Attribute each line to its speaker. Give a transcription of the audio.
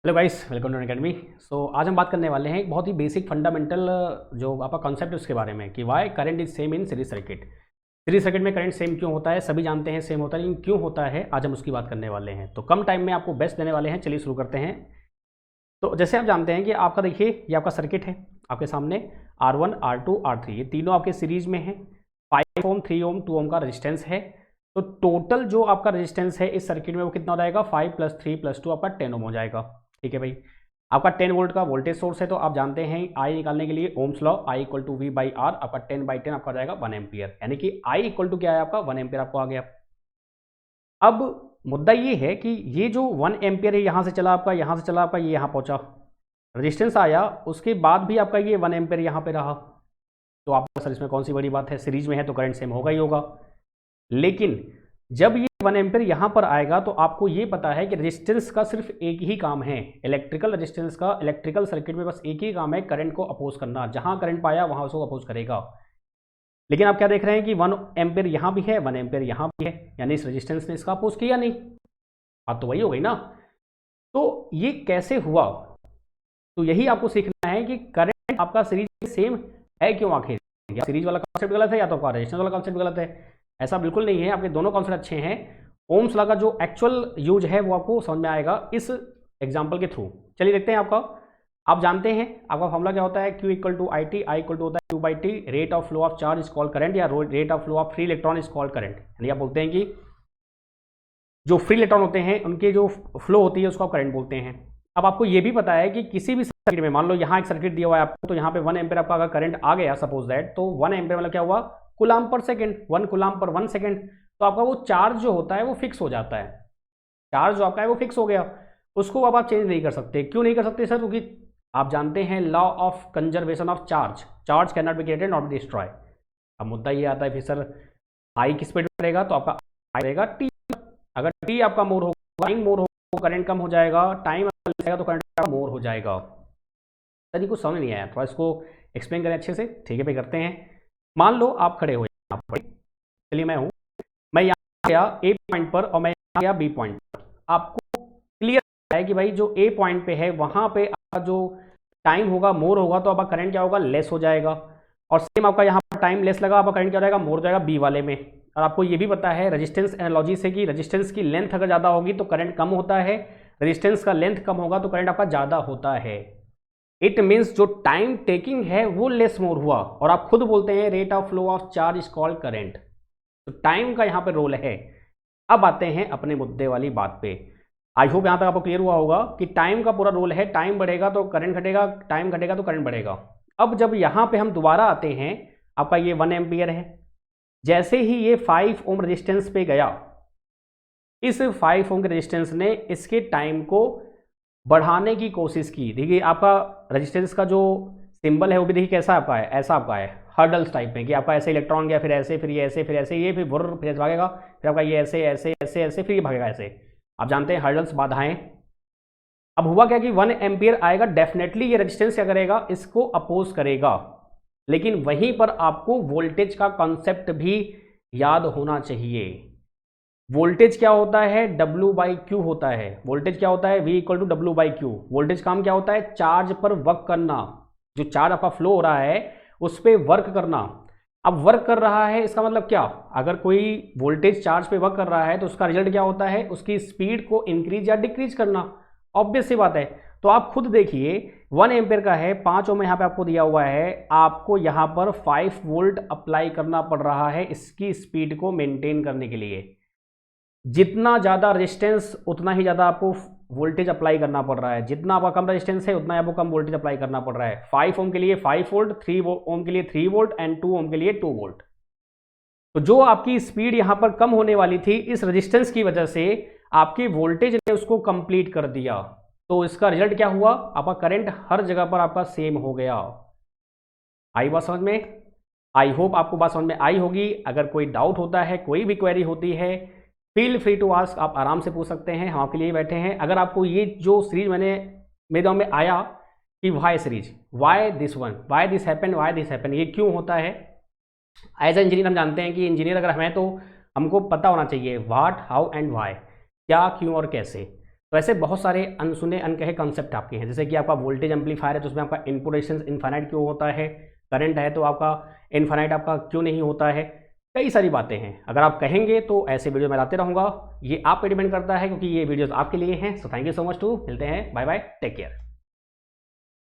Speaker 1: Hello guys, welcome to academy. आज हम बात करने वाले हैं एक बहुत ही बेसिक फंडामेंटल जो आपका कॉन्सेप्ट है उसके बारे में कि why current is same in series circuit. Series circuit में करंट सेम क्यों होता है, सभी जानते हैं सेम होता है, लेकिन क्यों होता है आज हम उसकी बात करने वाले हैं। तो कम टाइम में आपको बेस्ट देने वाले हैं। चलिए शुरू करते हैं। तो जैसे आप जानते हैं कि आपका देखिए ये आपका सर्किट है आपके सामने, R1 R2 R3 ये तीनों आपके सीरीज में है। 5 ओम 3 ओम 2 ओम का रेजिस्टेंस है। तो टोटल जो आपका रेजिस्टेंस है इस सर्किट में वो कितना हो जाएगा, 5 + 3 + 2 आपका 10 ओम हो जाएगा। ठीक है भाई, आपका 10 वोल्ट का वोल्टेज सोर्स है। तो आप जानते हैं आई निकालने के लिए ओम्स लॉ, I = V/R, आपका 10/10 आपका जाएगा 1 एम्पियर, यानी कि I = क्या है आपका 1 एम्पियर आपको आ गया। अब मुद्दा ये है कि ये जो 1 एम्पियर है यहाँ से चला आपका, यहाँ से चला आपका, ये यहाँ पहुँचा, रेजिस्टेंस आया, उसके बाद भी आपका ये 1 एम्पियर यहाँ पे रहा। तो आपको सर इसमें कौन सी बड़ी बात है, सीरीज में है तो करंट सेम होगा ही होगा। लेकिन जब ये 1 एम्पियर यहाँ पर आएगा तो आपको ये पता है कि रेजिस्टेंस का सिर्फ एक ही काम है, इलेक्ट्रिकल रेजिस्टेंस का, इलेक्ट्रिकल सर्किट में बस एक ही काम है, करंट को अपोज करना। जहाँ करंट पाया वहाँ उसको अपोज करेगा। लेकिन आप क्या देख रहे हैं कि 1 एम्पियर यहाँ भी है, 1 एम्पियर यहाँ भी है, यानी इस रेजिस्टेंस ने इसका अपोज किया नहीं। बात तो वही हो गई ना। तो ये कैसे हुआ, तो यही आपको सीखना है कि करंट आपका सीरीज में सेम है क्यों आखिर। या सीरीज वाला कॉन्सेप्ट गलत है या तो आपका रेजिस्टेंस वाला कॉन्सेप्ट गलत है। ऐसा बिल्कुल नहीं है, आपके दोनों कॉन्सेप्ट अच्छे हैं। ओम्स लॉ का जो एक्चुअल यूज है वो आपको समझ में आएगा इस एग्जाम्पल के थ्रू। चलिए देखते हैं। आप जानते हैं आपका फॉर्मूला क्या होता है, Q = IT, I = होता है Q/T, rate of flow of charge is called current, या rate of flow of free electron is called current. यानी आप बोलते हैं कि जो फ्री इलेक्ट्रॉन होते हैं उनके जो फ्लो होती है उसको आप करंट बोलते हैं। अब आपको ये भी पता है कि किसी भी सर्किट में, मान लो यहाँ एक सर्किट दिया हुआ है आपको, तो यहाँ पे 1 एम्पियर आपका अगर करंट आ गया सपोज दैट, तो 1 एम्पियर मतलब क्या हुआ, कूलाम्ब पर सेकंड, 1 कूलाम्ब पर 1 सेकंड। तो आपका वो चार्ज जो होता है वो फिक्स हो जाता है। चार्ज जो आपका है वो फिक्स हो गया, उसको अब आप चेंज नहीं कर सकते। क्यों नहीं कर सकते सर, क्योंकि आप जानते हैं law of conservation of charge, charge can not be created not be destroy. अब मुद्दा ये आता है फिर सर आई किस पे रहेगा, तो आपका आई रहेगा टी। अगर टी आपका मोर होगा, टाइम मोर होगा, करंट कम हो जाएगा, टाइम जाएगा तो करंट मोर हो जाएगा। सर ये कुछ समझ नहीं आया, थोड़ा इसको एक्सप्लेन करें अच्छे से। ठीक है भाई, करते हैं। मान लो आप खड़े हो यहाँ पर, चलिए मैं हूँ, मैं यहाँ गया ए पॉइंट पर और मैं यहाँ गया बी पॉइंट पर। आपको क्लियर है कि भाई जो ए पॉइंट पे है वहाँ पे आपका जो टाइम होगा मोर होगा, तो आपका करंट क्या होगा, लेस हो जाएगा। और सेम आपका यहाँ पर टाइम लेस लगा, आपका करंट क्या हो जाएगा, मोर हो जाएगा बी वाले में। और आपको ये भी पता है रेजिस्टेंस एनालॉजी से कि रेजिस्टेंस की लेंथ अगर ज़्यादा होगी तो करंट कम होता है, रेजिस्टेंस का लेंथ कम होगा तो करंट आपका ज़्यादा होता है। इट मीन्स जो टाइम टेकिंग है वो लेस मोर हुआ, और आप खुद बोलते हैं rate of flow of charge is called current. तो टाइम का यहाँ पे रोल है। अब आते हैं अपने मुद्दे वाली बात पे। आई होप यहाँ तक आपको क्लियर हुआ होगा कि टाइम का पूरा रोल है, टाइम बढ़ेगा तो करंट घटेगा, टाइम घटेगा तो करंट बढ़ेगा। अब जब यहाँ पे हम दोबारा आते हैं, आपका ये 1 एम्पियर है, जैसे ही ये 5 ओम रेजिस्टेंस पे गया, इस 5 ओम के रेजिस्टेंस ने इसके टाइम को बढ़ाने की कोशिश की। देखिए आपका रेजिस्टेंस का जो सिंबल है वो भी देखिए कैसा आपका है, ऐसा आपका है हर्डल्स टाइप में, कि आपका ऐसे इलेक्ट्रॉन गया, फिर ऐसे, फिर ये ऐसे, फिर ऐसे, ये फिर बुर्र, फिर ऐसे भागेगा, फिर आपका ये ऐसे ऐसे ऐसे ऐसे, फिर ये भागेगा ऐसे। आप जानते हैं हर्डल्स, बाधाएं। अब हुआ क्या कि 1 एम्पियर आएगा, डेफिनेटली ये रेजिस्टेंस क्या करेगा, इसको अपोज करेगा। लेकिन वहीं पर आपको वोल्टेज का कॉन्सेप्ट भी याद होना चाहिए। वोल्टेज क्या होता है, W/Q होता है। वोल्टेज क्या होता है, V = W/Q। वोल्टेज काम क्या होता है, चार्ज पर वर्क करना। जो चार्ज आपका फ्लो हो रहा है उस पर वर्क करना। अब वर्क कर रहा है इसका मतलब क्या, अगर कोई वोल्टेज चार्ज पे वर्क कर रहा है तो उसका रिजल्ट क्या होता है, उसकी स्पीड को इंक्रीज या डिक्रीज करना। ऑब्वियस सी बात है। तो आप खुद देखिए 1 एम्पियर का है, 5 ओम यहाँ पे आपको दिया हुआ है, आपको यहाँ पर 5 वोल्ट अप्लाई करना पड़ रहा है इसकी स्पीड को मेंटेन करने के लिए। जितना ज़्यादा रेजिस्टेंस उतना ही ज़्यादा आपको वोल्टेज अप्लाई करना पड़ रहा है, जितना आपका कम रेजिस्टेंस है उतना आपको कम वोल्टेज अप्लाई करना पड़ रहा है। 5 ओम के लिए 5 वोल्ट, 3 ओम के लिए 3 वोल्ट एंड 2 ओम के लिए 2 वोल्ट। तो जो आपकी स्पीड यहाँ पर कम होने वाली थी, इस रेजिस्टेंस की वजह से आपकी वोल्टेज ने उसको कंप्लीट कर दिया। तो इसका रिजल्ट क्या हुआ, आपका करंट हर जगह पर आपका सेम हो गया। आई बात समझ में? आई होप आपको बात समझ में आई होगी। अगर कोई डाउट होता है, कोई भी क्वेरी होती है, फील फ्री टू आस्क, आप आराम से पूछ सकते हैं, हम आपके लिए बैठे हैं। अगर आपको ये जो सीरीज मेरे दिमाग में आया कि why series, why this one, why this happen, why this happen, ये क्यों होता है। एज ए इंजीनियर हम जानते हैं कि इंजीनियर अगर हमें, तो हमको पता होना चाहिए व्हाट, हाउ एंड वाई, क्या, क्यों और कैसे। तो ऐसे बहुत सारे अनसुने अनकहे कॉन्सेप्ट आपके हैं, जैसे कि आपका वोल्टेज एम्पलीफायर है तो उसमें आपका इनपुट रेजिस्टेंस इनफाइनाइट क्यों होता है, करंट है तो आपका इनफाइनाइट आपका क्यों नहीं होता है, कई सारी बातें हैं। अगर आप कहेंगे तो ऐसे वीडियो मैं लाते रहूँगा, ये आप पे डिपेंड करता है क्योंकि ये वीडियोस आपके लिए हैं। So thank you so much too, मिलते हैं, बाय बाय, टेक केयर।